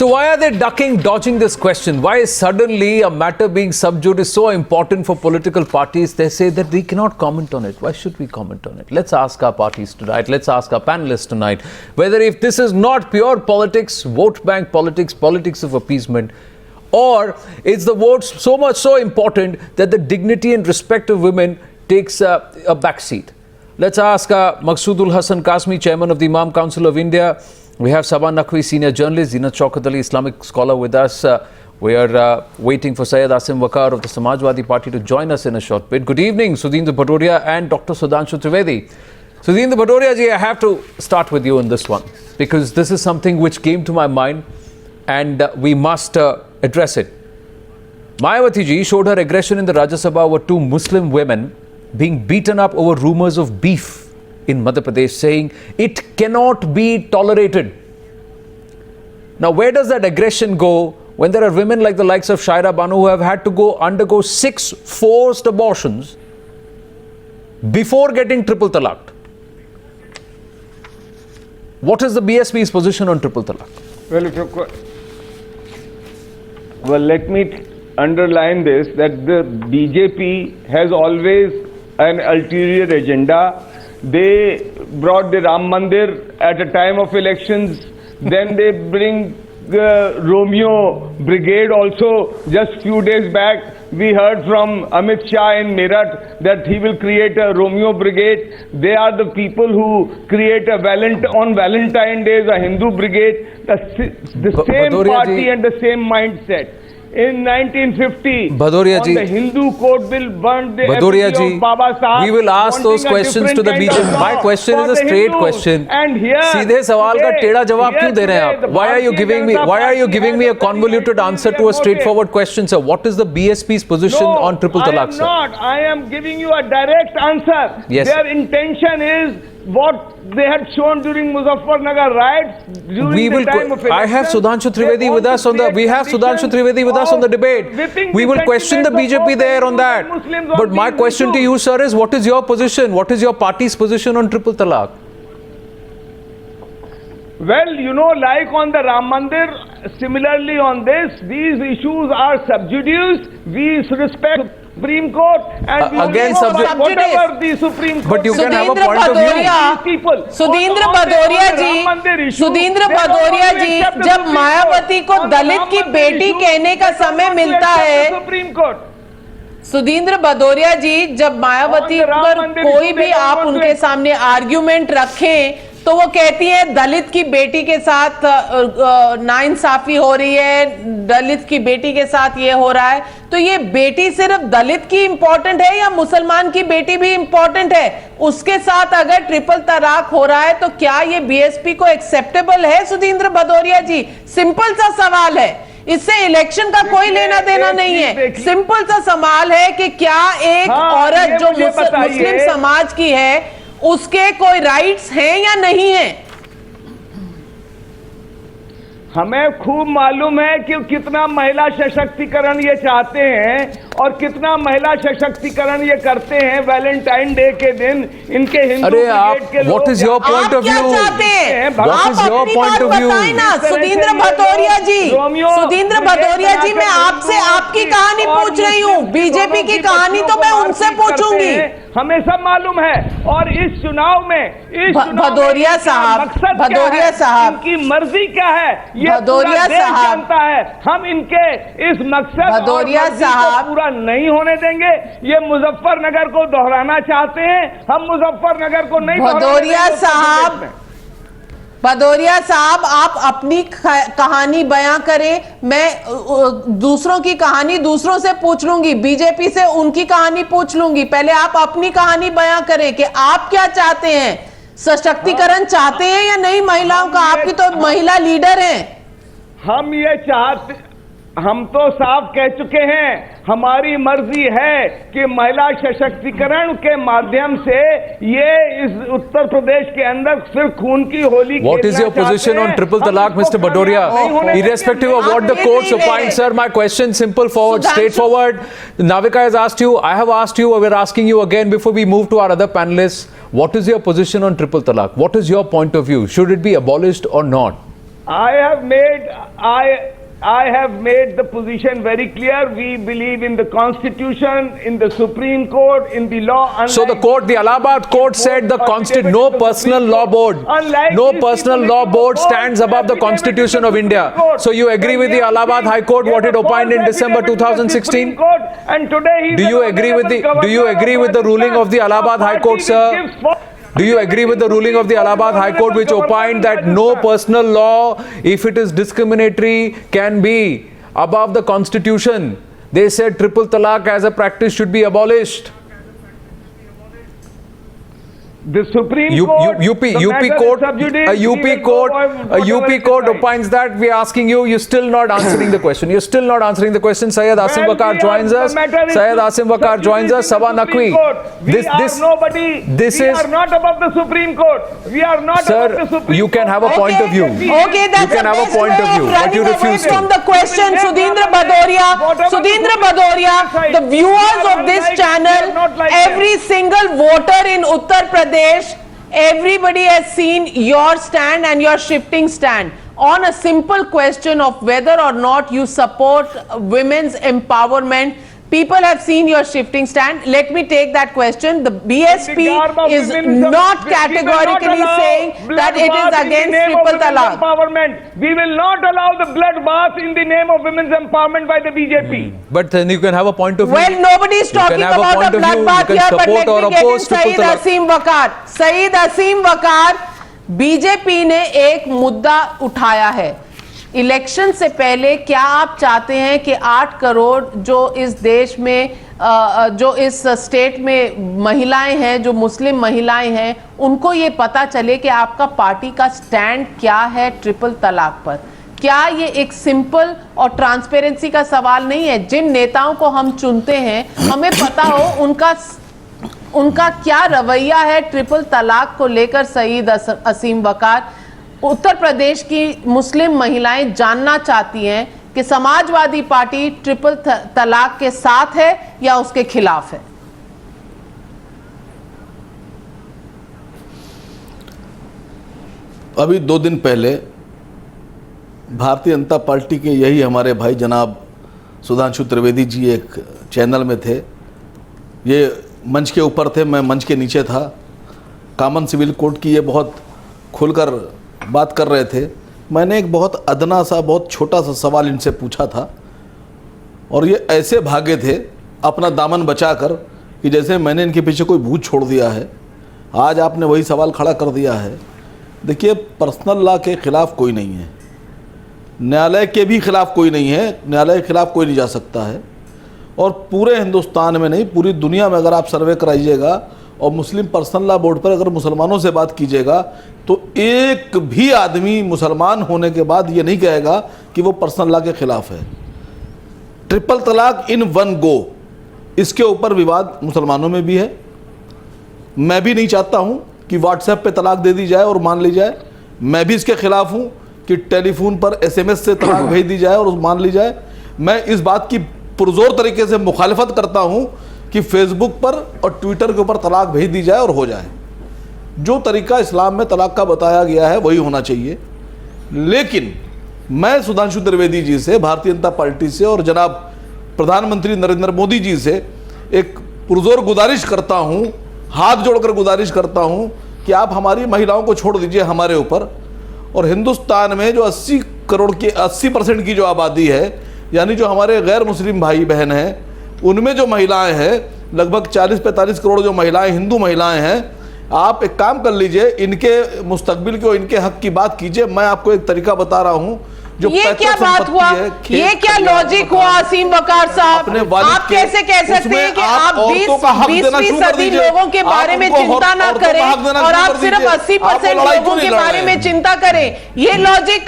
So why are they dodging this question? Why is suddenly a matter being sub judice so important for political parties? They say that we cannot comment on it. Why should we comment on it? Let's ask our parties tonight. Let's ask our panelists tonight whether if this is not pure politics, vote bank politics, politics of appeasement, or is the vote so important that the dignity and respect of women takes a back seat? Let's ask Maqsoodul Hasan Kasmi, Chairman of the Imam Council of India. We have Saban Naqvi, senior journalist, Zinat Shaukat Ali, Islamic scholar with us. We are waiting for Syed Asim Waqar of the Samajwadi Party to join us in a short bit. Good evening, Sudhindra Bhadoria and Dr. Sudhanshu Trivedi. Sudhindra Bhadoria ji, I have to start with you on this one because this is something which came to my mind and we must address it. Mayawati ji showed her aggression in the Rajya Sabha over two Muslim women being beaten up over rumors of beef in Madhya Pradesh, saying it cannot be tolerated. Now, where does that aggression go when there are women like the likes of Shaira Banu who have had to undergo 6 forced abortions before getting triple talaq? What is the BSP's position on triple talaq? Well, let me underline this, that the BJP has always an ulterior agenda. They brought the Ram Mandir at a time of elections. Then they bring the Romeo Brigade also. Just few days back, we heard from Amit Shah in Meerut that he will create a Romeo Brigade. They are the people who create on Valentine Day a Hindu Brigade. The same party and the same mindset. In 1950, the Hindu Code Bill burned the effigy of Baba Sahib. We will ask those questions to the BJP. My question is a straight question. And here, सीधे सवाल का टेढ़ा जवाब क्यों दे रहे हैं आप? Why are you giving me a convoluted answer to a straightforward question, sir? What is the BSP's position on triple talaq, sir? I am giving you a direct answer. Yes. Their intention is what they had shown during Muzaffarnagar riots during the time of elections. I have Sudhanshu Trivedi with us on the. We have Sudhanshu Trivedi with us on the debate. We will question the BJP there on that. But my question to you, sir, is what is your position? What is your party's position on triple talaq? Well, you know, like on the Ram Mandir, similarly on this, these issues are sub judice. We respect Supreme Court and again whatever the Supreme Court. But you can have a point of view. Sudhindra Bhadauria जी, जब मायावती को दलित की बेटी कहने का समय मिलता है, supreme court, Sudhindra Bhadauria जी, जब मायावती पर कोई भी आप उनके सामने आर्ग्यूमेंट रखें तो वो कहती है दलित की बेटी के साथ नाइंसाफी हो रही है, दलित की बेटी के साथ ये हो रहा है। तो ये बेटी सिर्फ दलित की इंपॉर्टेंट है या मुसलमान की बेटी भी इंपॉर्टेंट है? उसके साथ अगर ट्रिपल तलाक हो रहा है तो क्या ये बीएसपी को एक्सेप्टेबल है? सुधींद्र भदौरिया जी, सिंपल सा सवाल है, इससे इलेक्शन का कोई लेना देना नहीं है। सिंपल सा सवाल है कि क्या एक औरत जो मुस्लिम समाज की है उसके कोई राइट्स हैं या नहीं है? हमें खूब मालूम है कि कितना महिला सशक्तिकरण ये चाहते हैं और कितना महिला सशक्तिकरण ये करते हैं। वैलेंटाइन डे के दिन इनके हिंदू ब्रिगेड के लोग, what is your point of view? आप क्या चाहते हैं? What is your point of view? Sudhindra Bhadauria जी, मैं आपसे आपकी कहानी पूछ रही हूँ, बीजेपी की कहानी तो मैं उनसे पूछूंगी। हमें सब मालूम है। और इस चुनाव में भदौरिया साहब, इनकी मर्जी क्या है ये भदौरिया साहब जानता है। हम इनके इस मकसद भदौरिया साहब पूरा नहीं होने देंगे। ये मुजफ्फरनगर को दोहराना चाहते हैं, हम मुजफ्फरनगर को नहीं। भदौरिया साहब, आप अपनी कहानी बयां करें, मैं दूसरों की कहानी दूसरों से पूछ लूंगी, बीजेपी से उनकी कहानी पूछ लूंगी। पहले आप अपनी कहानी बयां करें कि आप क्या चाहते हैं, सशक्तिकरण चाहते हैं या नहीं महिलाओं का? आपकी तो महिला लीडर हैं। हम तो साफ कह चुके हैं, हमारी मर्जी है कि महिला सशक्तिकरण के माध्यम से ये इस उत्तर प्रदेश के अंदर सिर्फ खून की Holi. What is your position on triple talaq, Mr. Bhadoria? Irrespective of what the courts opine, sir, my question simple, forward, straightforward. Navika has asked you, I have asked you, we're asking you again before we move to our other panelists. What is your position on triple talaq? What is your point of view? Should it be abolished or not? I have made the position very clear. We believe in the Constitution, in the Supreme Court, in the law. So the court, the Allahabad court said the no personal law board, no personal law board stands above the Constitution of India. So you agree with the Allahabad High Court what it opined in December 2016? And today Do you agree with the ruling of the Allahabad High Court, sir? Do you agree with the ruling of the Allahabad High Court which opined that no personal law, if it is discriminatory, can be above the Constitution? They said triple talaq as a practice should be abolished. The Supreme Court, a UP court opines that. We are asking you, you're still not answering the question. You're still not answering the question. Syed Asim Waqar joins us. Syed Asim Waqar joins us. Sabah Naqvi. We are not above the Supreme Court. We are not above the Supreme Court. Sir, you can have a point of view. Okay, that's you can have a point of view, but you refuse from to. the question, Sudhindra Badoria, the viewers of this channel, every single voter in Uttar Pradesh, everybody has seen your stand and your shifting stand on a simple question of whether or not you support women's empowerment. People have seen your shifting stand. Let me take that question. The BSP is not categorically saying that it is against triple talaq. We will not allow the blood bath in the name of women's empowerment by the BJP. But then you can have a point of view. Well, nobody is talking about a blood bath here, but let me get in Saeed Asim Waqar. Saeed Asim Waqar, BJP ने एक मुद्दा उठाया है। Election से पहले क्या आप चाहते हैं कि 8 करोड़ जो इस देश में जो इस स्टेट में महिलाएं हैं, जो मुस्लिम महिलाएं हैं, उनको ये पता चले कि आपका पार्टी का स्टैंड क्या है ट्रिपल तलाक पर? क्या ये एक सिंपल और ट्रांसपेरेंसी का सवाल नहीं है? जिन नेताओं को हम चुनते हैं, हमें पता हो उनका क्या रवैया है ट्रिपल तलाक को लेकर। सईद असीम वकार, उत्तर प्रदेश की मुस्लिम महिलाएं जानना चाहती हैं कि समाजवादी पार्टी ट्रिपल तलाक के साथ है या उसके खिलाफ है। अभी 2 दिन पहले भारतीय जनता पार्टी के यही हमारे भाई जनाब सुधांशु त्रिवेदी जी एक चैनल में थे। ये मंच के ऊपर थे, मैं मंच के नीचे था। कॉमन सिविल कोड की ये बहुत खुलकर बात कर रहे थे। मैंने एक बहुत अदना सा, बहुत छोटा सा सवाल इनसे पूछा था और ये ऐसे भागे थे अपना दामन बचाकर कि जैसे मैंने इनके पीछे कोई भूत छोड़ दिया है। आज आपने वही सवाल खड़ा कर दिया है। देखिए, पर्सनल लॉ के ख़िलाफ़ कोई नहीं है, न्यायालय के भी ख़िलाफ़ कोई नहीं है, न्यायालय के ख़िलाफ़ कोई नहीं जा सकता है। और पूरे हिंदुस्तान में नहीं, पूरी दुनिया में अगर आप सर्वे कराइएगा और मुस्लिम पर्सनल लॉ बोर्ड पर अगर मुसलमानों से बात कीजिएगा तो एक भी आदमी मुसलमान होने के बाद ये नहीं कहेगा कि वो पर्सनल लॉ के ख़िलाफ़ है। ट्रिपल तलाक इन वन गो, इसके ऊपर विवाद मुसलमानों में भी है। मैं भी नहीं चाहता हूँ कि व्हाट्सएप पे तलाक दे दी जाए और मान ली जाए। मैं भी इसके ख़िलाफ़ हूँ कि टेलीफोन पर SMS से तलाक भेज दी जाए और मान ली जाए। मैं इस बात की पुरजोर तरीके से मुखालिफत करता हूँ कि फेसबुक पर और ट्विटर के ऊपर तलाक भेज दी जाए और हो जाए। जो तरीका इस्लाम में तलाक का बताया गया है वही होना चाहिए। लेकिन मैं सुधांशु त्रिवेदी जी से, भारतीय जनता पार्टी से और जनाब प्रधानमंत्री नरेंद्र मोदी जी से एक पुरजोर गुजारिश करता हूँ, हाथ जोड़कर गुजारिश करता हूँ कि आप हमारी महिलाओं को छोड़ दीजिए हमारे ऊपर। और हिंदुस्तान में जो 80 करोड़ की 80% की जो आबादी है, यानी जो हमारे गैर मुस्लिम भाई बहन हैं, उनमें जो महिलाएं हैं, लगभग 40-45 करोड़ जो महिलाएं हिंदू महिलाएं हैं, आप एक काम कर लीजिए, इनके मुस्तकबिल की और इनके हक की बात कीजिए। मैं आपको एक तरीका बता रहा हूँ। जो ये क्या बात हुआ, ये क्या लॉजिक हुआ असीम वकार साहब? आप कैसे कह सकते हैं कि आप 20-20% लोगों के बारे में चिंता ना करें और आप सिर्फ 80% लोगों के बारे में चिंता करें? ये लॉजिक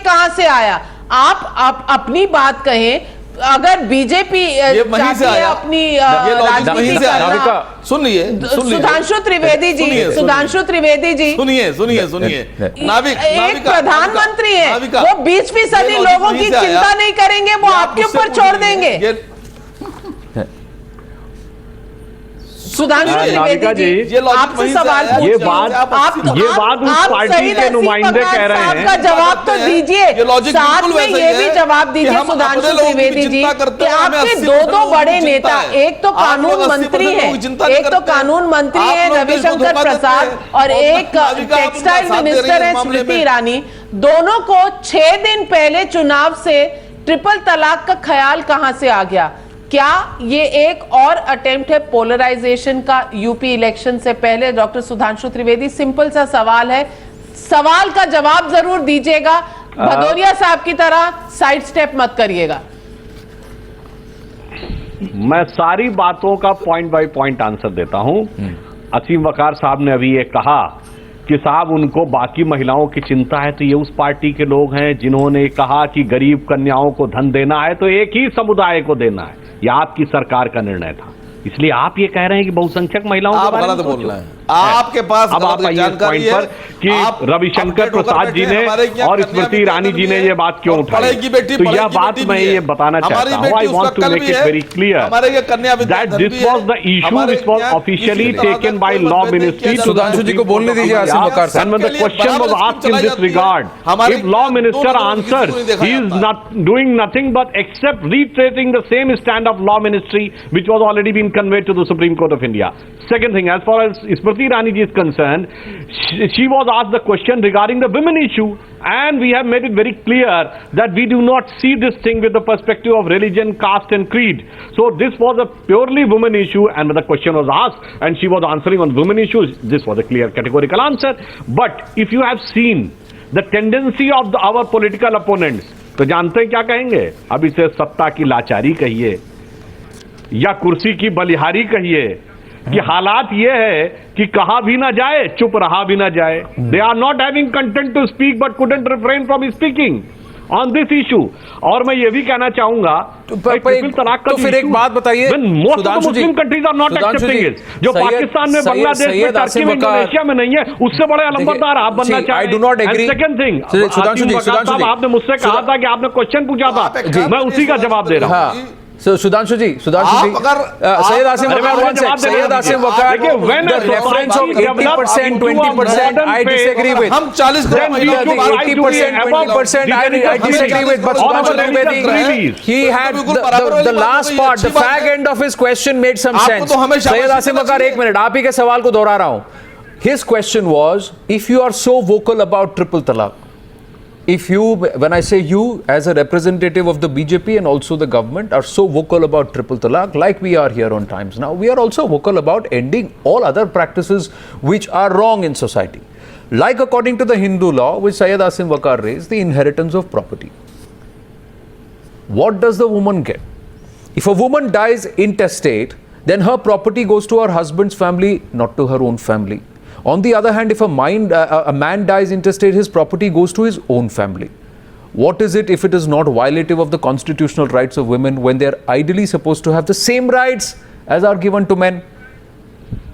कहां से आया? आप अपनी बात कहें। अगर बीजेपी अपनी राजनीति करना, सुनिए सुधांशु त्रिवेदी जी, सुनिए एक प्रधानमंत्री है, वो 20% लोगों की चिंता नहीं करेंगे, वो आपके ऊपर छोड़ देंगे। सुधांशु नाविका त्रिवेदी जी, जी, आपसे सवाल पूछ ये रही हूं। बात उस आप पार्टी शहीद के हसीन नुमाइंदे बकार कह रहे साहब हैं। का जवाब तो दीजिए, ये लॉजिक साथ बिल्कुल में वैसा ही ये है भी जवाब कि दीजिए हम सुधांशु अपने लोगों की त्रिवेदी जी चिंता कि करते हैं, हमें आपके 80% दो लोगों की बड़े चिंता नेता, है। एक तो आप लोग कानून 80% मंत्री लोगों हैं, की चिंता नहीं एक तो करते हैं। कानून मंत्री आप हैं लोग देश को रविशंकर धोखा देते प्रसाद हैं। और एक नाविका, आप उनका टेक्सटाइल साथ दे रही मिनिस्टर हैं है इस मामले स्मृति में। ईरानी। दोनों को 6 दिन पहले चुनाव से ट्रिपल तलाक का ख्याल कहां से आ गया? क्या ये एक और अटेम्प्ट है पोलराइजेशन का यूपी इलेक्शन से पहले? डॉक्टर सुधांशु त्रिवेदी, सिंपल सा सवाल है, सवाल का जवाब जरूर दीजिएगा, भदौरिया साहब की तरह साइड स्टेप मत करिएगा। मैं सारी बातों का पॉइंट बाय पॉइंट आंसर देता हूं। असीम वकार साहब ने अभी ये कहा कि साहब उनको बाकी महिलाओं की चिंता है, तो ये उस पार्टी के लोग हैं जिन्होंने कहा कि गरीब कन्याओं को धन देना है तो एक ही समुदाय को देना है। यह आपकी सरकार का निर्णय था, इसलिए आप ये कह रहे हैं कि बहुसंख्यक महिलाओं आप के बारे में गलत बोल सोचो। रहे हैं। आपके पास अब आप आइए इस पॉइंट पर कि रविशंकर प्रसाद जी ने और स्मृति ईरानी जी ने ये बात क्यों उठाई, तो यह बात मैं ये बताना चाहता हूं। I want to make it very clear that this was the issue which was officially taken by law ministry. Sudhanshu ji को बोलने दीजिए, आसिम वकार साहब। And when the question was asked in this regard, if law minister answered, he is not doing nothing but except reiterating the same stand of law ministry which was already been conveyed to the Supreme Court of India. Second thing, as far as Smriti Irani ji is concerned, she was asked the question regarding the women issue, and we have made it very clear that we do not see this thing with the perspective of religion, caste and creed. So this was a purely women issue, and when the question was asked and she was answering on women issues, this was a clear categorical answer. But if you have seen the tendency of our political opponents, तो जानते हैं क्या कहेंगे? अब इसे सत्ता की लाचारी कहिए या कुर्सी की बलिहारी कहिए कि हालात ये है कि कहा भी ना जाए, चुप रहा भी ना जाए। They are not having content to speak but couldn't refrain from speaking on this issue. और मैं ये भी कहना चाहूंगा तो फिर एक बात बताइए, Muslim countries are not accepting it, जो पाकिस्तान में, बांग्लादेश में, टर्की में, इंडोनेशिया में नहीं है, उससे बड़े अलंबरदार आप बनना चाहिए। सेकंड थिंग, आपने मुझसे कहा था कि आपने क्वेश्चन पूछा था, मैं उसी का जवाब दे रहा हूं। सुधांशु जी, सैयद आसिम वकार, one sec, Syed Asim Waqar, the reference of 80%, 20%, I disagree with. हम 40 80%, 20%, I disagree with. But Sudhanshu Trivedi, he had the last part, the fag end of his question made some sense. Syed Asim वकार, एक मिनट, आप ही के सवाल को दोहरा रहा हूं. His question was, if you are so vocal about triple talaq, if you, when I say you as a representative of the BJP and also the government are so vocal about triple talaq, like we are here on Times Now, we are also vocal about ending all other practices which are wrong in society. Like according to the Hindu law, which Syed Asim Waqar raised, the inheritance of property. What does the woman get? If a woman dies intestate, then her property goes to her husband's family, not to her own family. On the other hand, if a man dies intestate, his property goes to his own family. What is it if it is not violative of the constitutional rights of women when they are ideally supposed to have the same rights as are given to men?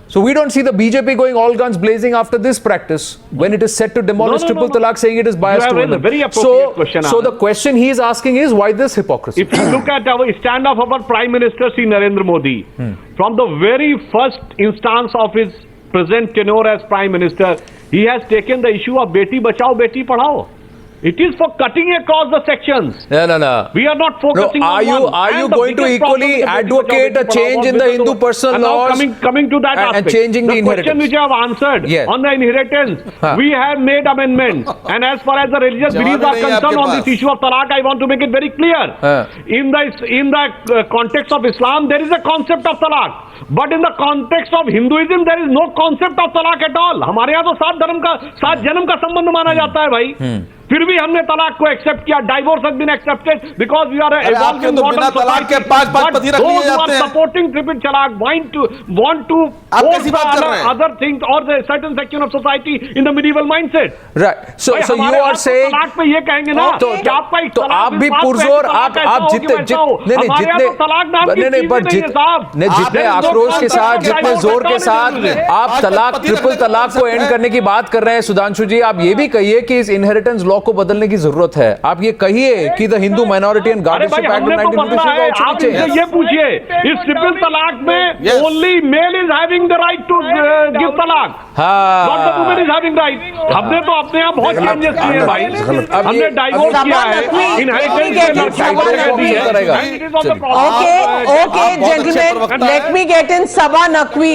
So we don't see the BJP going all guns blazing after this practice when it is set to demolish triple talaq, saying it is biased to women. Very appropriate question. So the question he is asking is, why this hypocrisy? If you look at our stand of our Prime Minister Sri Narendra Modi, from the very first instance of his present tenure as Prime Minister, he has taken the issue of Beti Bachao, Beti Padhao. It is for cutting across the sections. No. We are not focusing on one. Are you going to equally advocate a change in the Hindu personal laws coming to that aspect, and changing the inheritance? question which I have answered on the inheritance, we have made amendments. And as far as the religious beliefs are concerned on this issue of talaq, I want to make it very clear. In the context of Islam, there is a concept of talaq. But in the context of Hinduism, there is no concept of talaq at all. हमारे यहाँ तो सात जन्म का संबंध माना जाता है भाई. फिर भी हमने तलाक को एक्सेप्ट किया. Divorce has been accepted because we are evolving modern society. Supporting triple talaq want to other things or the certain section of society in the medieval mindset. Right. So you are saying तलाक पे ये कहेंगे ना कि आपका तो आप भी पुरजोर आप जितने आक्रोश के साथ, जितने जोर के साथ आप तलाक ट्रिपल तलाक को एंड करने की बात कर रहे हैं, सुधांशु जी, आप ये भी कहिए कि इस इनहेरिटेंस लॉ लॉ को बदलने की जरूरत है। आप ये कहिए कि the Hindu minority and guardianship act of 1956 आप इनसे ये पूछिए, इस ट्रिपल तलाक में only male is having the right to give talaq, not the women is having right. हमने तो अपने आप बहुत चेंजेस किए भाई, हमने डाइवोर्स किया है, inheritance Okay, gentlemen, let me get in Sabah Naqvi.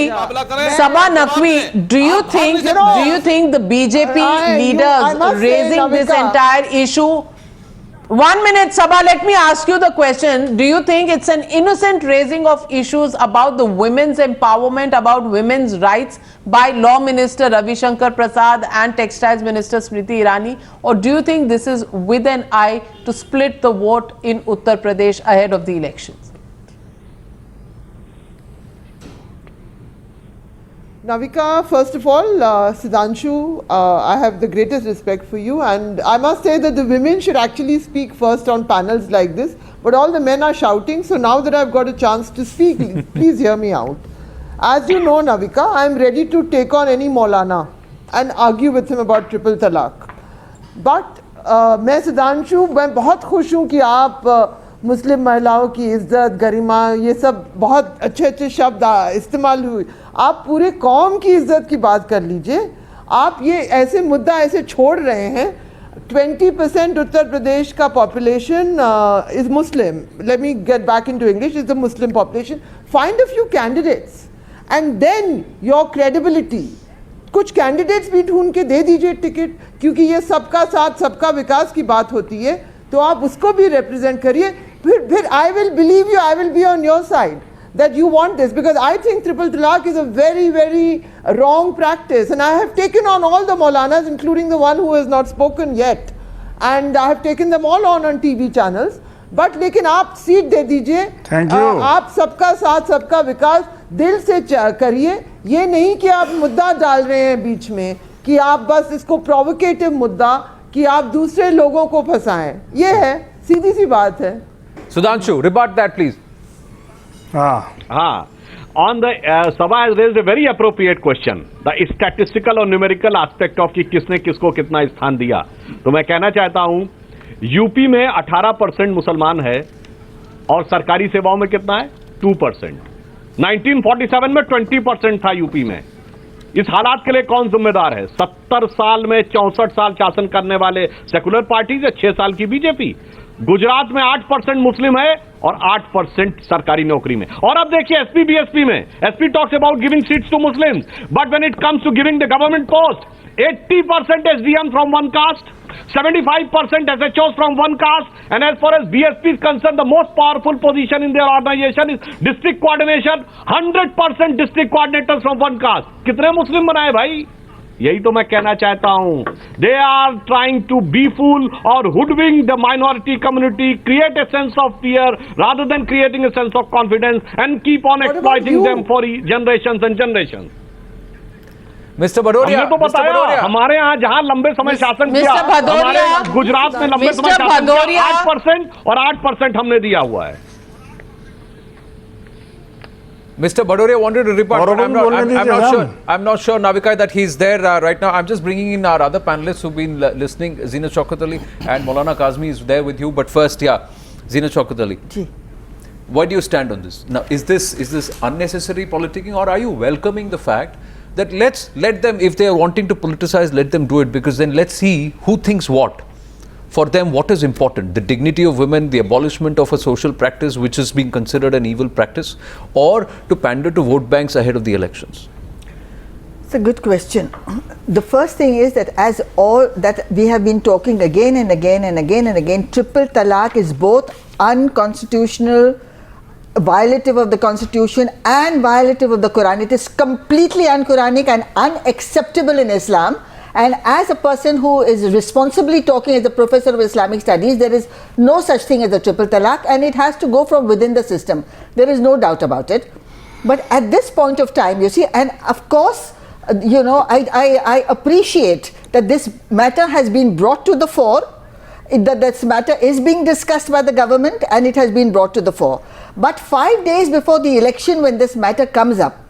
Sabah Naqvi, do you think the BJP I leaders must say, raising this Navika- entire issue? 1 minute, Sabah, let me ask you the question. Do you think it's an innocent raising of issues about the women's empowerment, about women's rights by Law Minister Ravi Shankar Prasad and Textiles Minister Smriti Irani? Or do you think this is with an eye to split the vote in Uttar Pradesh ahead of the elections? Navika, first of all, Sudhanshu, I have the greatest respect for you, and I must say that the women should actually speak first on panels like this, but all the men are shouting, so now that I've got a chance to speak, please hear me out. As you know, Navika, I am ready to take on any Maulana and argue with him about triple talaq. But मैं सुधांशु, मैं बहुत खुश हूँ कि आप मुस्लिम महिलाओं की इज्जत, गरिमा, ये सब बहुत अच्छे अच्छे शब्द इस्तेमाल हुए। आप पूरे कौम की इज्जत की बात कर लीजिए। आप ये ऐसे मुद्दा ऐसे छोड़ रहे हैं। 20% उत्तर प्रदेश का population is Muslim. Let me get back into English, is the Muslim population. Find a few candidates and then your credibility. कुछ कैंडिडेट्स भी ढूंढ के दे दीजिए टिकट, क्योंकि ये सबका साथ सबका विकास की बात होती है, तो आप उसको भी रिप्रेजेंट करिए। फिर I will believe you, I will be on your side that you want this, because I think triple talaq is a very, very wrong practice, and I have taken on all the Maulanas, including the one who has not spoken yet, and I have taken them all on TV channels. But लेकिन आप seat दे दीजिए, आप सबका साथ सबका विकास दिल से करिए। ये नहीं कि आप मुद्दा डाल रहे हैं बीच में, कि आप बस इसको प्रोवोकेटिव मुद्दा कि आप दूसरे लोगों को फंसाएं। ये है, सीधी सी बात है। Sudhanshu, rebut that please. On the Sabha has raised a very appropriate question, the statistical और numerical aspect of कि किसने किसको कितना स्थान दिया। तो मैं कहना चाहता हूँ, यूपी में 18% मुसलमान है और सरकारी सेवाओं में कितना है? 2%। 1947 में 20% था यूपी में। इस हालात के लिए कौन जिम्मेदार है? 70 साल में 64 साल शासन करने वाले सेकुलर पार्टी से 6 साल की बीजेपी। गुजरात में 8% मुस्लिम है और 8% सरकारी नौकरी में। और अब देखिए एसपी बीएसपी में, SP talks about giving seats to Muslims, but when it comes to giving the government post, 80% SDM from one caste, 75% SHOs from one caste, and as far as BSP is concerned, the most powerful position in their organization is district coordination, 100% district coordinators from one caste. कितने मुस्लिम बनाए भाई? यही तो मैं कहना चाहता हूं। They are trying to be fool और hoodwink the minority community, create a sense of fear rather than creating a sense of confidence and keep on exploiting them for generations and generations. Mister Bhadauria, हमने तो बताया, हमारे यहाँ जहां लंबे समय शासन किया, हमारे गुजरात में लंबे समय शासन किया, 8% और 8% हमने दिया हुआ है। Mr. Bhadoria wanted to rebut, but I'm not sure, Navika, that he's there right now. I'm just bringing in our other panelists who've been listening. Zina Shaukat Ali and Maulana Kazmi is there with you. But first, Zina Shaukat Ali. Why do you stand on this? Now, is this unnecessary politicking, or are you welcoming the fact that let them, if they are wanting to politicize, let them do it, because then let's see who thinks what. For them, what is important? The dignity of women, the abolishment of a social practice which is being considered an evil practice, or to pander to vote banks ahead of the elections? It's a good question. The first thing is that as all that we have been talking again and again and again and again, triple talaq is both unconstitutional, violative of the constitution and violative of the Quran. It is completely un-Quranic and unacceptable in Islam. And as a person who is responsibly talking as a professor of Islamic studies, there is no such thing as a triple talaq, and it has to go from within the system. There is no doubt about it. But at this point of time, you see, and of course, I appreciate that this matter has been brought to the fore, that this matter is being discussed by the government, and it has been brought to the fore. But 5 days before the election, when this matter comes up,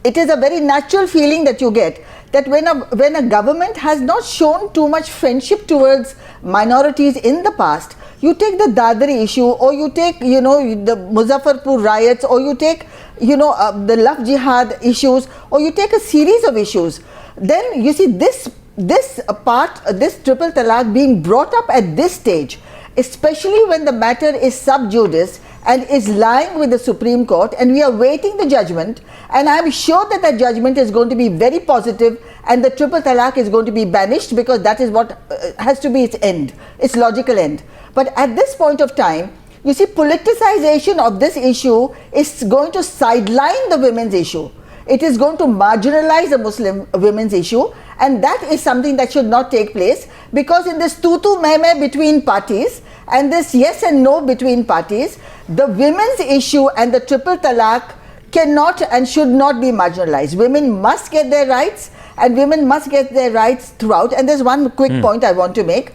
it is a very natural feeling that you get that when a government has not shown too much friendship towards minorities in the past, you take the Dadri issue, or you take, the Muzaffarpur riots, or you take, the love jihad issues, or you take a series of issues, then you see this triple talaq being brought up at this stage, especially when the matter is sub judice and is lying with the Supreme Court, and we are waiting the judgment, and I am sure that the judgment is going to be very positive and the triple talaq is going to be banished, because that is what has to be its end, its logical end. But at this point of time, you see, politicization of this issue is going to sideline the women's issue. It is going to marginalize the Muslim women's issue, and that is something that should not take place, because in this tutu meh between parties and this yes and no between parties, the women's issue and the triple talaq cannot and should not be marginalized. Women must get their rights, and women must get their rights throughout. And there's one quick point I want to make,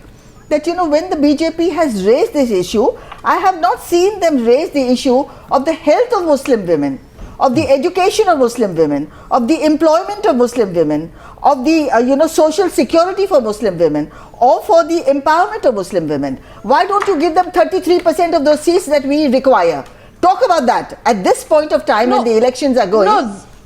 that when the BJP has raised this issue, I have not seen them raise the issue of the health of Muslim women, of the education of Muslim women, of the employment of Muslim women, of the social security for Muslim women, or for the empowerment of Muslim women. Why don't you give them 33% of those seats that we require? Talk about that at this point of time when the elections are going.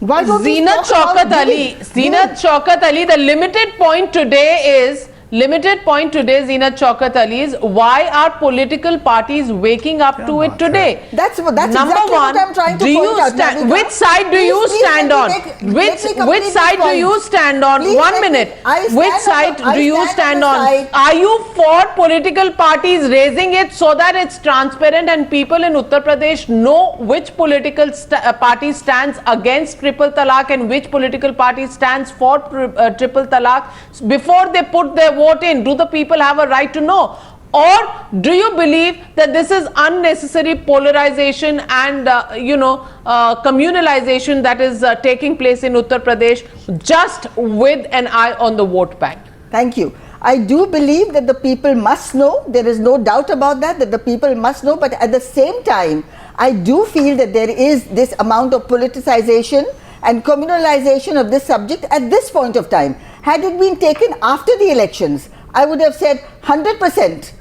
Why don't Zeenat Shaukat Ali, the limited point today is, Zeenat Shaukat Ali, is why are political parties waking up to it today? That's Number exactly one, what I'm trying to point out. Navika. Which side do you stand on? Which side do you stand on? Please, 1 minute. Which side do you stand on? Side. Are you for political parties raising it so that it's transparent and people in Uttar Pradesh know which political party stands against triple talaq and which political party stands for triple talaq before they put their vote in? Do the people have a right to know? Or do you believe that this is unnecessary polarization and communalization that is taking place in Uttar Pradesh just with an eye on the vote bank? Thank you. I do believe that the people must know. There is no doubt about that the people must know. But at the same time, I do feel that there is this amount of politicization and communalization of this subject at this point of time. Had it been taken after the elections, I would have said 100%,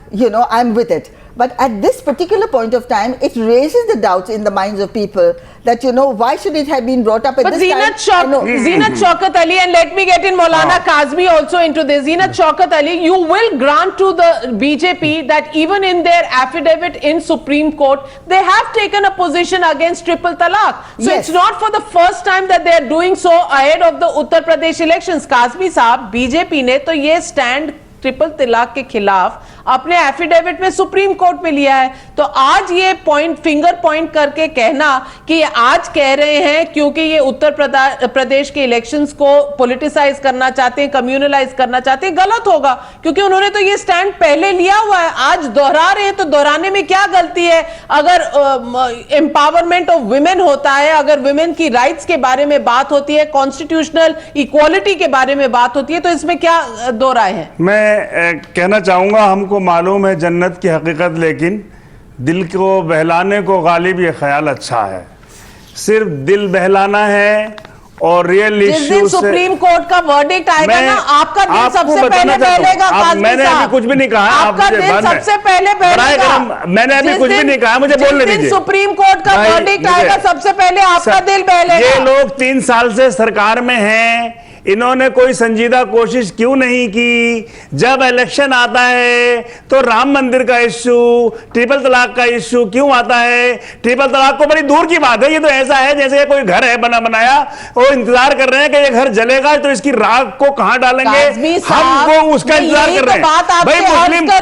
I'm with it. But at this particular point of time, it raises the doubts in the minds of people that, why should it have been brought up at this time? Zeenat Shaukat Ali, and let me get in Maulana Kazmi also into this. Zeenat Shaukat Ali, you will grant to the BJP that even in their affidavit in Supreme Court, they have taken a position against triple talaq. So Yes. it's not for the first time that they are doing so ahead of the Uttar Pradesh elections. Kazmi साहब, BJP ने तो ये stand triple तलाक के खिलाफ अपने affidavit में supreme court में लिया है, तो आज ये फिंगर पॉइंट करके कहना कि ये आज कह रहे हैं क्योंकि ये उत्तर प्रदेश के इलेक्शंस को पॉलिटिसाइज करना चाहते हैं, कम्युनलाइज करना चाहते हैं, गलत होगा, क्योंकि उन्होंने तो ये स्टैंड पहले लिया हुआ है, आज दोहरा रहे हैं, तो दोहराने में क्या गलती है? अगर एम्पावरमेंट ऑफ वुमेन होता है, अगर वुमेन की राइट्स के बारे में बात होती है, कॉन्स्टिट्यूशनल इक्वालिटी के बारे में बात होती है, तो इसमें क्या दो राय है? मैं कहना चाहूँगा, हमको मालूम है जन्नत की हकीकत, लेकिन दिल को बहलाने को गालिब ये ख्याल अच्छा है। सिर्फ दिल बहलाना है और रियल इश्यू से सुप्रीम कोर्ट का वर्डिक्ट आएगा ना, आपका दिल सबसे पहले बहलेगा। मैंने अभी कुछ भी नहीं कहा, आपका दिल सबसे पहले बहलेगा। मैंने अभी कुछ भी नहीं कहा, मुझे बोलने दीजिए। सुप्रीम कोर्ट का वर्डिक्ट आएगा, सबसे पहले आपका दिल बहलेगा। ये लोग 3 साल से सरकार में हैं, इन्होंने कोई संजीदा कोशिश क्यों नहीं की? जब इलेक्शन आता है तो राम मंदिर का इश्यू, ट्रिपल तलाक का इश्यू क्यों आता है? ट्रिपल तलाक को बड़ी दूर की बात है, ये तो ऐसा है जैसे कोई घर है बना बनाया, वो इंतजार कर रहे हैं कि ये घर जलेगा तो इसकी राख को कहां डालेंगे, हमको उसका इंतजार कर रहे हैं। भाई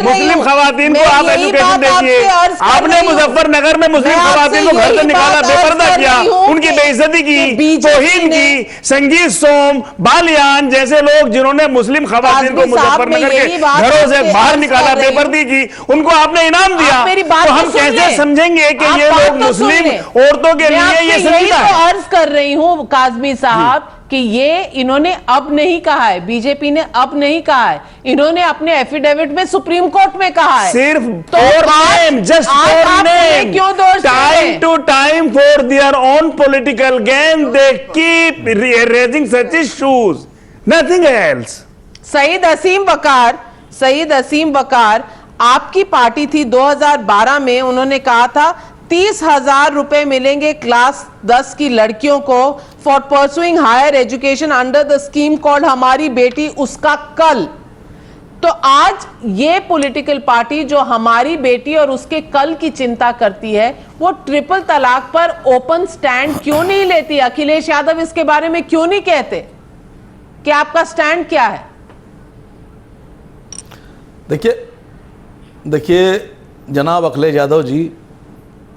मुस्लिम खवातीन को आप एजुकेशन दीजिए। आपने मुजफ्फरनगर में मुस्लिम खवातीन को घर से निकाला, बेपर्दा किया, उनकी बेइज्जती की, तौहीन की। संगीत सोम, बालियान जैसे लोग जिन्होंने मुस्लिम खवातीन को मुजफ्फरनगर के घरों से बाहर निकाला, बेपर्दी की, उनको आपने इनाम दिया, तो हम कैसे समझेंगे कि ये लोग मुस्लिम औरतों के लिए ये संजीदा है? अर्ज कर रही हूँ काज़मी साहब कि ये इन्होंने अब नहीं कहा है, बीजेपी ने अब नहीं कहा है, इन्होंने अपने एफिडेविट में सुप्रीम कोर्ट में कहा है। सिर्फ for name, just for name, क्यों दोष time to time for their own political gain they keep raising such issues. Nothing else. Saeed Aseem Waqar आपकी पार्टी थी 2012 में, उन्होंने कहा था 30,000 रुपए मिलेंगे क्लास 10 की लड़कियों को for pursuing higher education under the scheme called Hamari Beti उसका कल। तो आज ये पॉलिटिकल पार्टी जो हमारी बेटी और उसके कल की चिंता करती है, वो ट्रिपल तलाक पर ओपन स्टैंड क्यों नहीं लेती? अखिलेश यादव इसके बारे में क्यों नहीं कहते कि आपका स्टैंड क्या है? देखिए जनाब अखिलेश यादव जी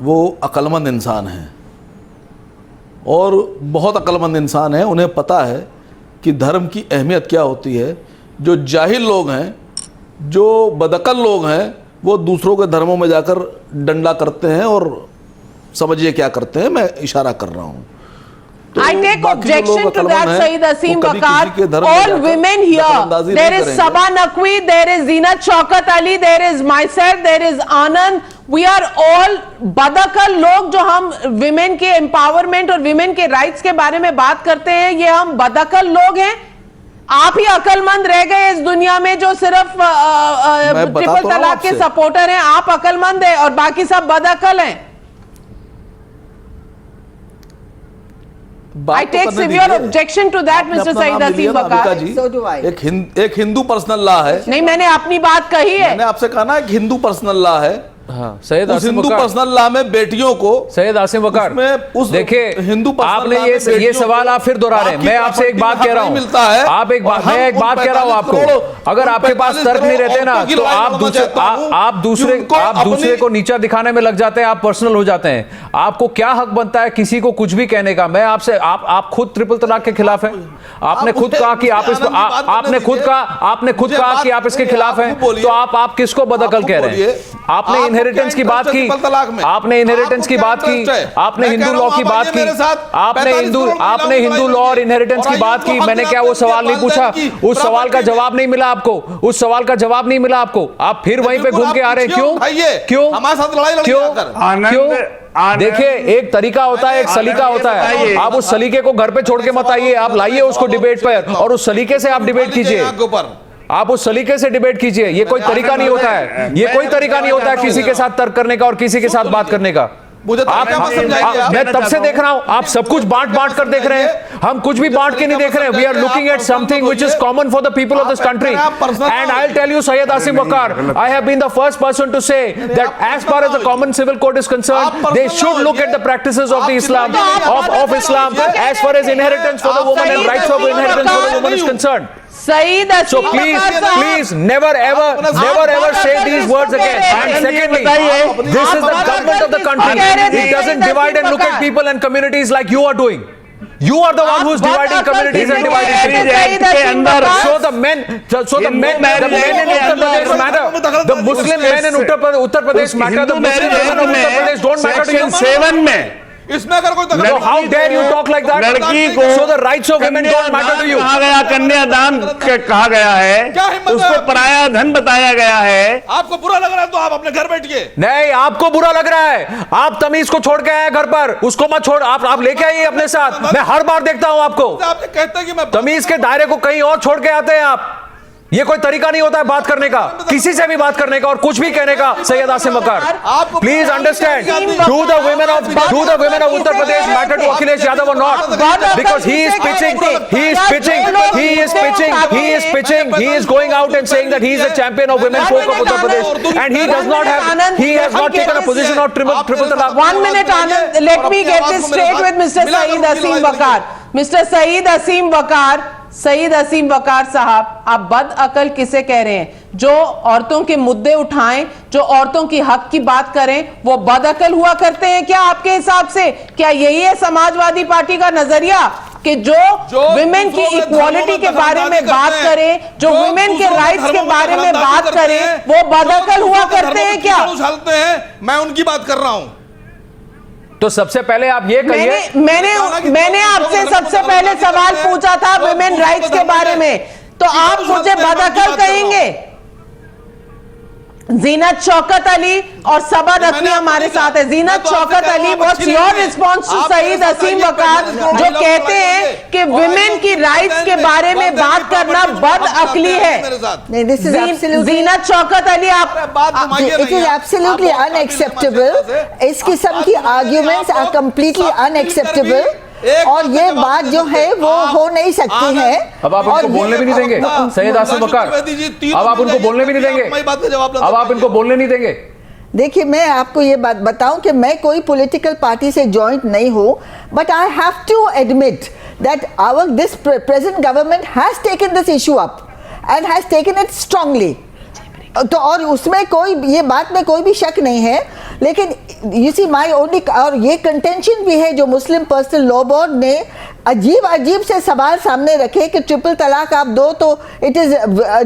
वो अक्लमंद इंसान हैं और बहुत अक्लमंद इंसान हैं। उन्हें पता है कि धर्म की अहमियत क्या होती है। जो जाहिल लोग हैं, जो बदअक्ल लोग हैं, वो दूसरों के धर्मों में जाकर डंडा करते हैं और समझिए क्या करते हैं, मैं इशारा कर रहा हूँ। I take objection to that, Saeed Aseem Waqar. All women here. There is Saba Naqvi, there is Zeenat Shaukat Ali, there is myself, there is Anand. We are all बदअकल लोग जो हम विमेन के एम्पावरमेंट और women के rights के बारे में बात करते हैं, ये हम बदअकल लोग हैं। आप ही अकलमंद रह गए इस दुनिया में जो सिर्फ ट्रिपल तलाक के सपोर्टर हैं। आप अकलमंद हैं और बाकी सब बदअकल हैं। I take severe objection to that, Mr. Saeed Aseem Waqar. So do I. एक हिंदू पर्सनल लॉ है। नहीं, मैंने अपनी बात कही है। मैंने आपसे कहा ना एक हिंदू पर्सनल लॉ है। हाँ, सैयद उस आसिम हिंदू वकार, पर्सनल लॉ में बेटियों को, सैयद आसिम वकार, देखिए हिंदू आपने ये सवाल आप फिर दोहरा रहे हैं। मैं आपसे एक बात कह रहा हूँ, आप एक बात, मैं एक बात कह रहा हूँ आपको, अगर आपके पास तर्क नहीं रहते ना तो आप दूसरे को नीचा दिखाने में लग जाते हैं, आप पर्सनल हो जाते हैं। आपको क्या हक बनता है किसी को कुछ भी कहने का? मैं आपसे, आप खुद ट्रिपल तलाक के खिलाफ हैं। आपने खुद कहा कि आप इसको, आपने खुद कहा कि आप इसके खिलाफ हैं, तो आप किसको बदअकल कह रहे हैं? आपने इनहेरिटेंस की बात की, आपने इनहेरिटेंस की बात की, आपने हिंदू लॉ की बात की, आपने हिंदू लॉ और इनहेरिटेंस की बात की। मैंने क्या वो सवाल नहीं पूछा? उस सवाल का जवाब नहीं मिला आपको, उस सवाल का जवाब नहीं मिला आपको। आप फिर वहीं पे घूम के आ रहे हैं। क्यों? हमारे साथ लड़ाई क्यों? देखिए, एक तरीका होता है, एक सलीका होता है। आप उस सलीके को घर पे छोड़ के मत आइए, आप लाइए उसको डिबेट पर और उस सलीके से आप डिबेट कीजिए। आप उस सलीके से डिबेट कीजिए। ये कोई तरीका नहीं होता है, ये कोई तरीका नहीं होता है किसी के साथ तर्क करने का और किसी के साथ बात करने का। मैं तब से देख रहा हूं, आप सब कुछ बांट कर देख रहे हैं। हम कुछ भी बांट के नहीं देख रहे हैं। We are looking at something which is common for the people of this country. And I will tell you, Sayyid Aseem Waqar, I have been the first person to say that as far as the common civil code is concerned, they should look at the practices of the Islam, of Islam, as far as inheritance for the woman and rights of inheritance for the woman is concerned. Saeed Aseem So please, never ever say these words again. And secondly, this is the government of the country. It doesn't divide and look at people and communities like you are doing. You are the one who is dividing communities and dividing people. So the men in Uttar Pradesh matter. The Muslim men in Uttar Pradesh matter. The Muslim women of Uttar Pradesh don't matter to you. Section 7 में इसमें अगर कोई So how dare you talk like that? लड़की को So the rights of women don't matter to you. कहा गया, कन्यादान कहा गया है, उसको पराया धन बताया गया है। आपको बुरा लग रहा है तो आप अपने घर बैठिए। नहीं, आपको बुरा लग रहा है। आप तमीज को छोड़ के आए घर पर, उसको मत छोड़, आप लेके आइए अपने साथ। मैं हर बार देखता हूं आपको, आप कहते हैं कि मैं तमीज के दायरे को कहीं और छोड़ के आते हैं आप। ये कोई तरीका नहीं होता है बात करने का, किसी से भी बात करने का और कुछ भी कहने का। Syed Asim Waqar, please understand, do the women of Uttar Pradesh matter to Akhilesh Yadav or not? Because he is going out and saying that he is the champion of women folk of Uttar Pradesh, and he has not taken a position of triple talaq. 1 minute, Anand. Let me get this straight with Mr. Saeed Aseem Waqar. Mr. Saeed Aseem Waqar, Saeed Aseem Waqar साहब, आप बदअकल किसे कह रहे हैं? जो औरतों के मुद्दे उठाएं, जो औरतों की हक की बात करें, वो बदअकल हुआ करते हैं क्या आपके हिसाब से? क्या यही है समाजवादी पार्टी का नजरिया कि जो विमेन की इक्वालिटी के बारे में बात करें, जो विमेन के राइट्स के बारे में बात करें, वो बदअकल हुआ करते हैं क्या? मैं उनकी बात कर रहा हूं। तो सबसे पहले आप ये कहिए, मैंने आपसे सबसे पहले सवाल पूछा था विमेन राइट्स के बारे में, तो आप मुझे बदअकल कहेंगे? जीनत शौकत अली और सबा नकवी हमारे साथ है। Zeenat Shaukat Ali, what's your response to Saeed Aseem Waqar जो कहते हैं कि विमेन की राइट्स के बारे में बात करना बदअक्ली है? नहीं, this is absolutely, Zeenat Shaukat Ali, it is absolutely unacceptable. इस किस्म की आर्ग्यूमेंट्स आर कंप्लीटली अनएक्सेप्टेबल और ये बात जो है वो हो नहीं सकती है। अब आप उनको बोलने भी नहीं देंगे सैयद आसिम वकार, अब आप उनको बोलने भी नहीं देंगे, अब आप इनको बोलने नहीं देंगे। देखिए, मैं आपको ये बात बताऊं कि मैं कोई पॉलिटिकल पार्टी से जॉइंट नहीं हूं, but I have to admit that our this present government has taken this issue up and has taken it strongly. तो और उसमें कोई ये बात में कोई भी शक नहीं है, लेकिन यू सी माय ओनली, और ये कंटेंशन भी है जो मुस्लिम पर्सनल लॉ बोर्ड ने अजीब से सवाल सामने रखे कि ट्रिपल तलाक आप दो तो इट इज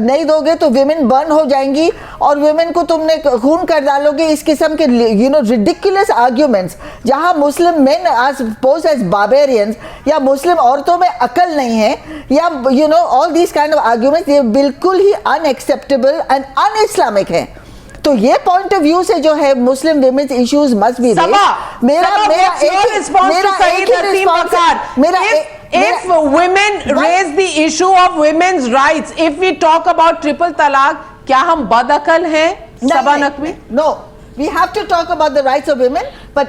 नहीं दोगे तो विमेन बर्न हो जाएंगी और विमेन को तुमने खून कर डालोगे। इस किस्म के रिडिकुलस आर्ग्यूमेंट्स, जहां मुस्लिम मेन आज पोज एज बार्बेरियंस या मुस्लिम औरतों में अकल नहीं है या all these kind of arguments, ये बिल्कुल ही अनएक्सेप्टेबल एंड अन इस्लामिक है। तो ये पॉइंट ऑफ व्यू से जो है Muslim womens issues must be raised. मेरा एक ही रिस्पॉन्स है, if women raise the issue of women's rights, if we talk about triple talaq, क्या हम बदअकल हैं? सबा Naqvi, no, we have to talk about the rights of women, but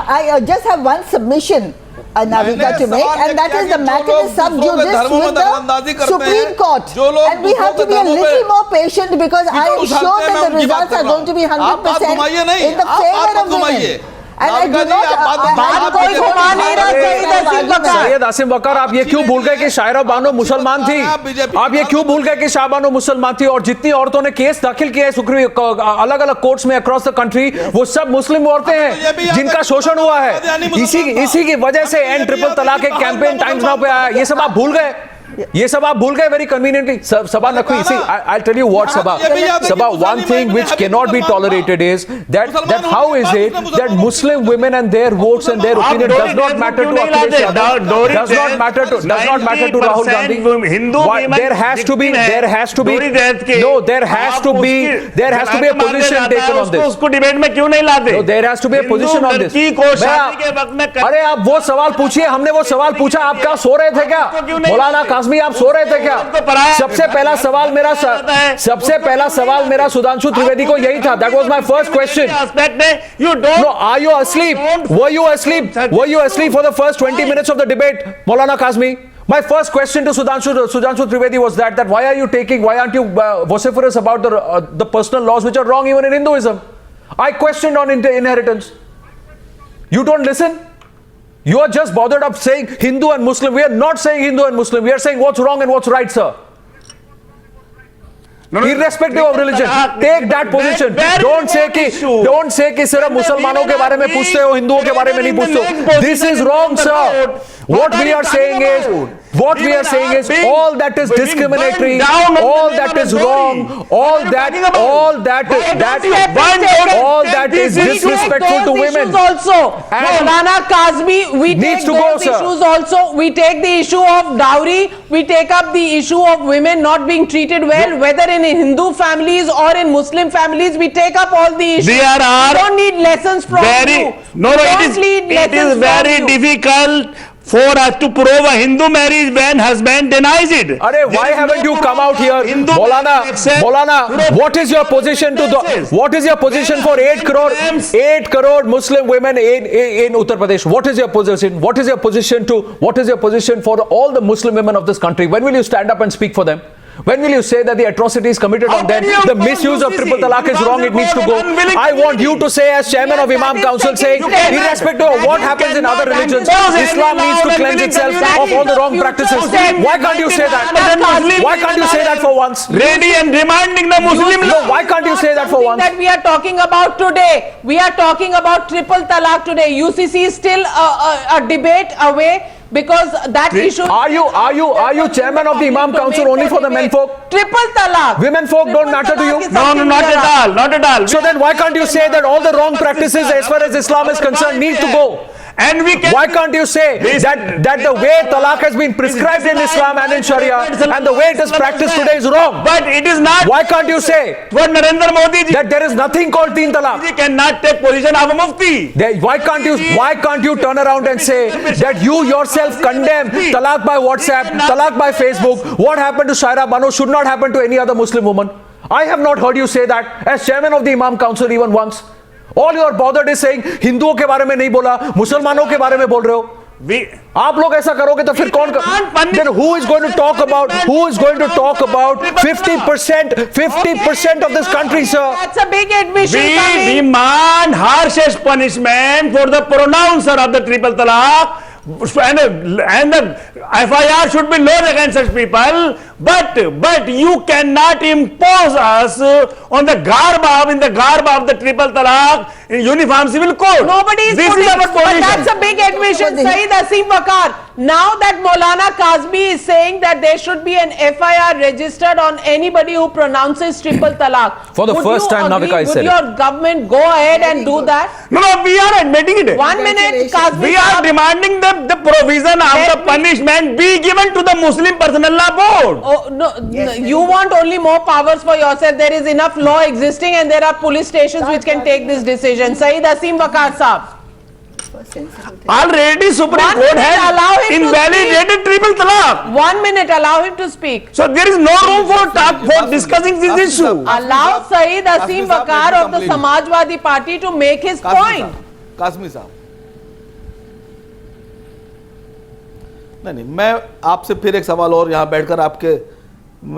I just have one submission, Navika, to make, and that is the matter is sub judice with the Supreme Court, and we have to be a little more patient because I am sure that the results are going to be 100% in the favor of women. And I do not, Syed Asim वकार, आप ये क्यों भूल गए कि शायरा बानो मुसलमान थी? आप ये क्यों भूल गए कि शाह बानो मुसलमान थी? और जितनी औरतों ने केस दाखिल किया है अलग अलग कोर्ट्स में अक्रॉस द कंट्री, वो सब मुस्लिम औरतें हैं जिनका शोषण हुआ है। इसी की वजह से एंड ट्रिपल तलाक एक कैंपेन टाइम्स नाउ पे आया। ये सब आप भूल गए, ये सब आप भूल गए very conveniently. Saba Naqvi, see, I'll tell you what, Sabah, one thing which cannot be tolerated is that how is it that Muslim women and their votes and their opinion does not matter to Akhilesh Yadav, does not matter to Rahul Gandhi? There has to be a position taken on this. उसको debate में क्यों नहीं लाते? No, there has to be a position on this. अरे आप वो सवाल पूछिए, हमने वो सवाल पूछा, आप क्या सो रहे थे क्या? मौलाना काज़मी, आप सो रहे थे क्या? सबसे पहला सवाल मेरा सुधांशु त्रिवेदी को यही था। That was my first question. No, are you asleep? Were you asleep for the first 20 minutes of the debate, Maulana Kazmi? My first question to Sudhanshu Trivedi was that why aren't you vociferous about the personal laws which are wrong even in Hinduism? I questioned on inheritance. You don't listen? You are just bothered of saying Hindu and Muslim. We are not saying Hindu and Muslim. We are saying what's wrong and what's right, sir. Irrespective of religion, take that position. Don't say कि सिर्फ मुसलमानों के बारे में पूछते हो, हिंदुओं के बारे में नहीं पूछते हो. This is wrong, sir. What we are saying is all that is discriminatory, all that is wrong, all that is disrespectful to women. Also, Maulana Kazmi, we take those issues also. We take the issue of dowry. We take up the issue of women not being treated well, whether in Hindu families or in Muslim families. We take up all the issues. We don't need lessons from you. It is very difficult for us to prove a Hindu marriage when husband denies it. Why haven't you come out here, Maulana? What is your position for 8 crore Muslim women in Uttar Pradesh? What is your position? What is your position for all the Muslim women of this country? When will you stand up and speak for them? When will you say that the atrocities committed on them, the misuse of triple talaq is wrong, it needs to go? I want you to say, as chairman of Imam Council, saying, irrespective of what happens in other religions, Islam needs to cleanse itself of all the wrong practices. Why can't you say that? Why can't you say that for once? Ready and demanding the Muslim law. No, why can't you say that for once? That we are talking about today. We are talking about triple talaq today. UCC is still a debate away. Because that issue. Are you chairman of the Imam Council only for the men folk? Triple talaq. Women folk don't matter to you? No, not at all. So then why can't you say that all the wrong practices as far as Islam is concerned need to go? And we can. Why can't you say that the way talaq has been prescribed in Islam and in Sharia and the way it is practiced today is wrong? But it is not. Why can't you say What Narendra Modi ji that there is nothing called teen talaq? cannot take position of a mufti. Why can't you turn around and say that you yourself condemn talaq by WhatsApp, talaq by Facebook? What happened to Shaira Bano should not happen to any other Muslim woman. I have not heard you say that as chairman of the Imam Council even once. All you are bothered is saying हिंदुओं के बारे में नहीं बोला, मुसलमानों के बारे में बोल रहे हो. आप लोग ऐसा करोगे तो फिर कौन? Then who is going to talk about 50% of this country, sir? That's a big admission. We coming. demand harshest punishment for the pronouncer of the triple talaq. And the FIR should be lowered against such people, but you cannot impose us on the garb of the triple talaq in uniform civil code. Nobody is This putting, is our but position. that's a big admission. Saeed Asim Waqar. Now that Maulana Kazmi is saying that there should be an FIR registered on anybody who pronounces triple talaq. For the Would first you time, agree? Navika is Would said your government go ahead and do that? No, we are admitting it. 1 minute, Kazmi. We are Saab. demanding the provision of the punishment be given to the Muslim Personal Law Board. Oh, no, you want only more powers for yourself. There is enough law existing and there are police stations which can take this decision. Saeed Asim Waqar Saab. Already Supreme 1 Court minute, allow has him to invalidated triple talaq. 1 minute, allow him to speak. So there is no room for discussing this issue. Allow Saeed Asim Waqar of the Samajwadi Party to make his point. Qasmi साहब, नहीं, मैं आपसे फिर एक सवाल और यहाँ बैठकर आपके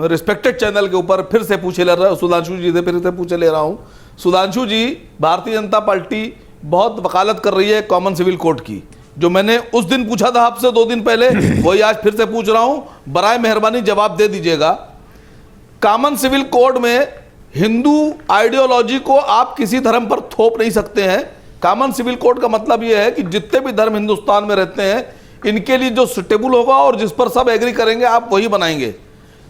रिस्पेक्टेड चैनल के ऊपर फिर से पूछे ले रहा हूँ, सुधांशु जी से फिर से पूछे ले रहा हूँ. सुधांशु जी, भारतीय जनता पार्टी बहुत वकालत कर रही है कॉमन सिविल कोड की. जो मैंने उस दिन पूछा था आपसे 2 दिन पहले, वही आज फिर से पूछ रहा हूं, बराए मेहरबानी जवाब दे दीजिएगा. कॉमन सिविल कोड में हिंदू आइडियोलॉजी को आप किसी धर्म पर थोप नहीं सकते हैं. कॉमन सिविल कोड का मतलब यह है कि जितने भी धर्म हिंदुस्तान में रहते हैं, इनके लिए जो सुटेबल होगा और जिस पर सब एग्री करेंगे, आप वही बनाएंगे.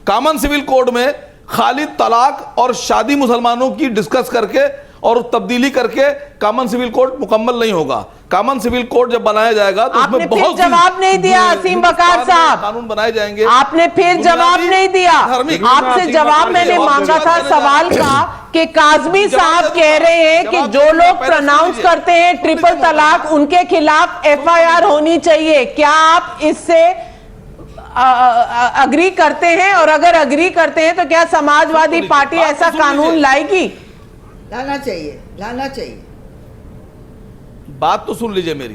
कॉमन सिविल कोड में खाली तलाक और शादी मुसलमानों की डिस्कस करके और तब्दीली करके कॉमन सिविल कोड मुकम्मल नहीं होगा. कॉमन सिविल कोड जब बनाया जाएगा तो उसमें बहुत जवाब नहीं दिया असीम वकार साहब. कानून बनाए जाएंगे. आपने फिर जवाब नहीं दिया. आपसे जवाब मैंने मांगा था सवाल का कि काजमी साहब कह रहे हैं कि जो लोग प्रोनाउंस करते हैं ट्रिपल तलाक, उनके खिलाफ FIR होनी चाहिए. क्या आप इससे अग्री करते हैं? और अगर अग्री करते हैं तो क्या समाजवादी पार्टी ऐसा कानून लाएगी? लाना चाहिए. बात तो सुन लीजिए मेरी.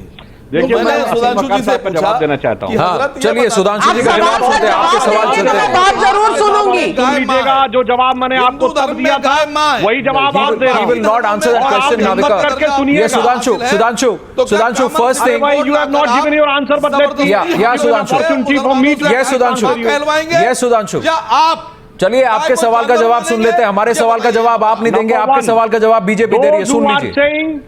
देखिए, मैंने मैं सुधांशु जी से का जवाब देना चाहता हूं. हाँ, चलिए सुधांशु जी का जवाब सुनते हैं. आपके सवाल सुनते हैं. बात जरूर सुनूंगी. लीजिएगा, जो जवाब मैंने आपको तब दिया था वही जवाब आप दे रहे He will not answer that question, Navika. Yes, Sudhanshu, first thing. You have not given your answer, but let me. Yeah, Sudhanshu. Yes, Sudhanshu. आप चलिए, आपके सवाल का जवाब सुन लेते हैं. हमारे सवाल का जवाब आप नहीं देंगे, आपके सवाल का जवाब बीजेपी दे रही है. सुन लीजिए.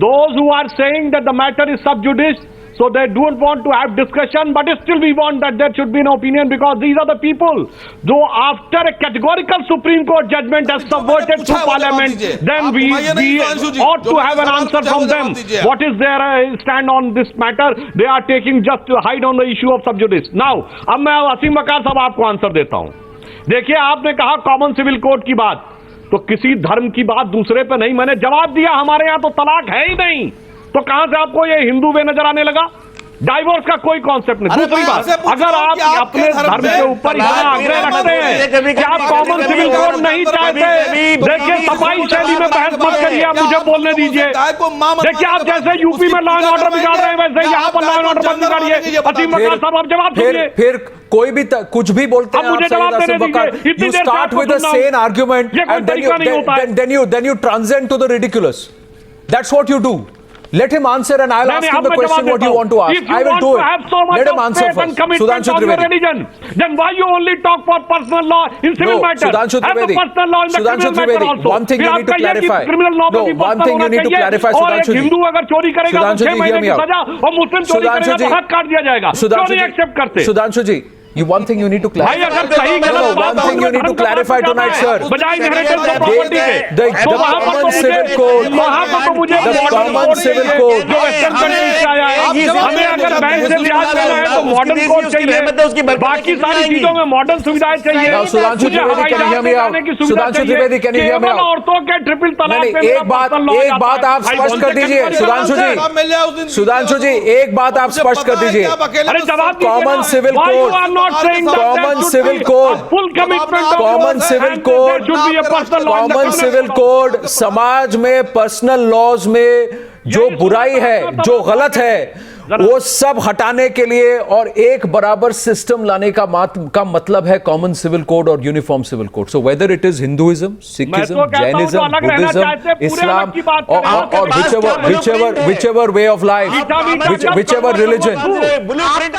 Those who are saying that the matter is sub judice, so they don't want to have discussion, but still we want that there should be an opinion, because these are the people. Though after a categorical Supreme Court judgment has subverted through Parliament, then we ought to have an answer from them. What is their stand on this matter? They are taking just to hide on the issue of sub judice. Now, अब मैं असीम वकार साहब आपको answer देता हूँ. देखिए, आपने कहा common civil code की बात, तो किसी धर्म की बात दूसरे पे नहीं. मैंने जवाब दिया, हमारे यहाँ तो तलाक है ही नहीं, तो कहां से आपको ये हिंदू वे नजर आने लगा? डाइवोर्स का कोई कॉन्सेप्ट नहीं. दूसरी बात, अगर आप अपने धर्म के ऊपर इतना आग्रह रखते हैं कि आप कॉमन सिविल कोड नहीं चाहते, देखिए सफाई शैली में बहस मत करिए, आप मुझे बोलने दीजिए. देखिए, आप जैसे यूपी में लॉ एंड ऑर्डर बिगाड़ रहे हैं, वैसे यहाँ पर लॉ एंड ऑर्डर मत बिगाड़िए. असीम वकार साहब, आप जवाब दीजिए. फिर कोई भी कुछ भी बोलते हैं, मुझे जवाब देने दीजिए. you start with a sane argument and then you transcend to the ridiculous. That's what you do. Let him answer and I'll ask him the question what you want to ask. I will do it. Let him answer first. Sudhanshu Trivedi. Then why you only talk for personal law in civil matters? Sudhanshu Trivedi. Personal law in the criminal matter also. One thing you need to clarify. No, one thing you need to clarify, Sudhanshu ji. Hindu अगर चोरी करेगा तो 6 महीने की सजा और मुस्लिम चोरी करेगा तो हाथ काट दिया जाएगा. क्यों नहीं एक्सेप्ट करते? Sudhanshu ji, one thing you need to भाई clarify. अगर सही No, गलत one thing you need to clarify tonight, sir. बजाय इनहेरिटेंस ऑफ प्रॉपर्टी के The तो वहां पर common तो civil code, वहां पर तो मुझे the common civil code. जो वेस्टर्न कंट्रीज से आया है हमें अगर बैंक से ब्याज लेना है तो मॉडर्न कोड चाहिए, बाकी सारी चीजों में मॉडर्न सुविधाएं चाहिए। Now, Sudhanshu Trivedi, can you hear me out? Sudhanshu Trivedi, can you hear me out? औरतों के ट्रिपल तलाक नहीं, पे एक बात आप स्पष्ट कर दीजिए, सुधांशु जी, सुधांशु जी, एक बात आप स्पष्ट कर दीजिए। अरे जवाब दीजिए कॉमन ना। Civil Why you code, are not saying that common there should civil be code, a full commitment of common yours civil and code, there should be a personal law in the common community civil law. Code समाज में personal laws में जो बुराई है, जो गलत है, वो सब हटाने के लिए और एक बराबर सिस्टम लाने का मतलब है कॉमन सिविल कोड और uniform civil code. So whether it is Hinduism, Sikhism, Jainism, Buddhism, Islam और whichever way of life, whichever religion,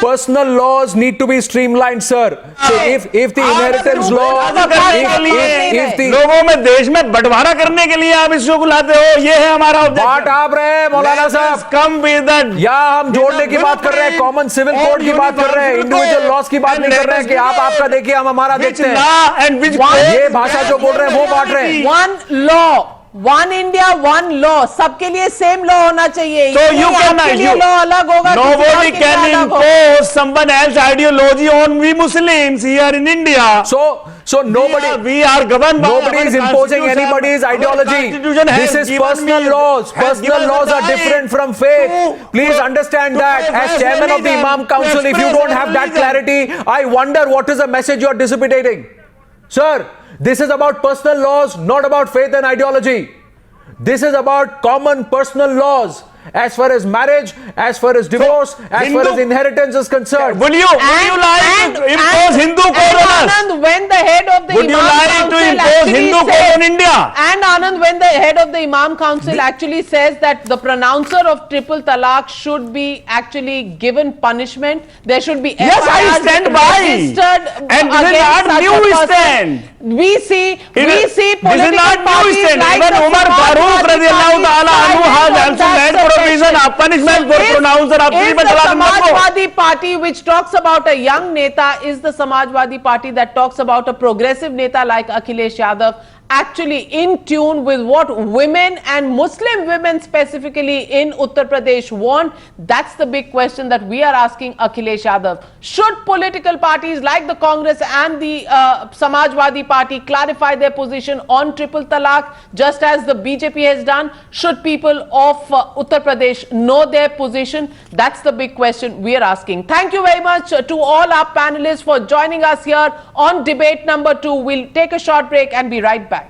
personal laws need to be streamlined, sir. So if the inheritance law, if the लोगों में देश में बंटवारा करने के लिए आप इसको लाते हो, ये है हमारा बात आप रहे हैं मौलाना साहब, कम विद या हम जोड़ने की बात कर रहे हैं, कॉमन सिविल कोड की बात कर रहे हैं, इंडिविजुअल लॉस की बात नहीं कर रहे हैं कि आप आपका देखिए हम हमारा देखते हैं. ये भाषा जो बोल रहे हैं वो बांट रहे हैं. One law, one India, one law, सबके लिए सेम लॉ होना चाहिए. So you cannot, लॉ अलग होगा, nobody can impose someone else's ideology on we Muslims here in India. So nobody, we are governed by nobody is our imposing constitution. anybody's Our ideology. constitution has This is given personal me- laws. has Personal given laws the are right different from faith. to- Please understand to that. As profess chairman of the religion, Imam to Council, if you express don't have that religion. clarity, I wonder what is the message you are dissipating. Sir, this is about personal laws, not about faith and ideology. This is about common personal laws. As far as marriage, as far as divorce, as far as inheritance is concerned. Would you like to impose Hindu code on us? Anand, when the head of the Would you Imam like to Council impose actually Hindu code says- on India? And Anand, when the head of the Imam Council actually says that the pronouncer of triple talaq should be actually given punishment, there should be Yes, I FIRs stand by. registered And this is against not such new a person. stand. We see This is political not new parties stand. like Even the Umar Farooq Samajwadi radiallahu ta'ala Party anhu has sided on also that made provision of punishment for is- pronouncer of is triple the talaq must go. Samajwadi Party, which talks about a young neta, is the Samajwadi Party that talks about a progressive neta like Akhilesh Yadav, actually in tune with what women and Muslim women specifically in Uttar Pradesh want? That's the big question that we are asking Akhilesh Yadav. Should political parties like the Congress and the Samajwadi Party clarify their position on triple talaq just as the BJP has done? Should people of Uttar Pradesh know their position? That's the big question we are asking. Thank you very much to all our panelists for joining us here on debate number 2. We'll take a short break and be right back.